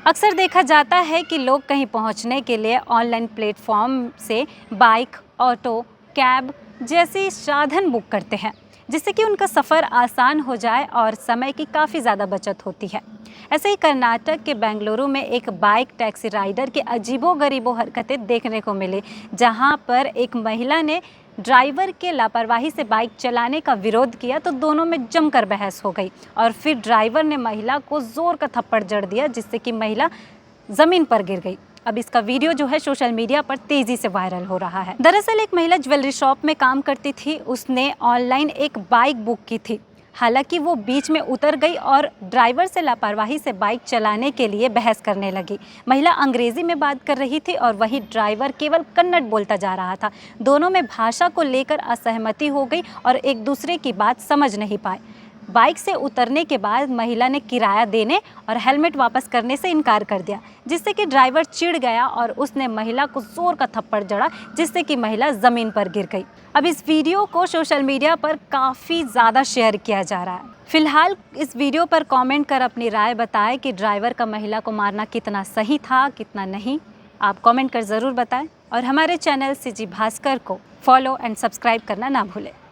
अक्सर देखा जाता है कि लोग कहीं पहुंचने के लिए ऑनलाइन प्लेटफॉर्म से बाइक, ऑटो, कैब जैसी साधन बुक करते हैं, जिससे कि उनका सफ़र आसान हो जाए और समय की काफ़ी ज़्यादा बचत होती है। ऐसे ही कर्नाटक के बेंगलुरु में एक बाइक टैक्सी राइडर की अजीबोगरीबो हरकतें देखने को मिली, जहां पर एक महिला ने ड्राइवर के लापरवाही से बाइक चलाने का विरोध किया तो दोनों में जमकर बहस हो गई और फिर ड्राइवर ने महिला को जोर का थप्पड़ जड़ दिया, जिससे कि महिला ज़मीन पर गिर गई। अब इसका वीडियो जो है सोशल मीडिया पर तेज़ी से वायरल हो रहा है। दरअसल एक महिला ज्वेलरी शॉप में काम करती थी। उसने ऑनलाइन एक बाइक बुक की थी। हालांकि वो बीच में उतर गई और ड्राइवर से लापरवाही से बाइक चलाने के लिए बहस करने लगी। महिला अंग्रेजी में बात कर रही थी और वही ड्राइवर केवल कन्नड़ बोलता जा रहा था। दोनों में भाषा को लेकर असहमति हो गई और एक दूसरे की बात समझ नहीं पाए। बाइक से उतरने के बाद महिला ने किराया देने और हेलमेट वापस करने से इनकार कर दिया, जिससे कि ड्राइवर चिढ़ गया और उसने महिला को जोर का थप्पड़ जड़ा, जिससे कि महिला ज़मीन पर गिर गई। अब इस वीडियो को सोशल मीडिया पर काफ़ी ज़्यादा शेयर किया जा रहा है। फिलहाल इस वीडियो पर कमेंट कर अपनी राय बताएं कि ड्राइवर का महिला को मारना कितना सही था, कितना नहीं। आप कमेंट कर ज़रूर बताएं और हमारे चैनल सीजी भास्कर को फॉलो एंड सब्सक्राइब करना ना भूलें।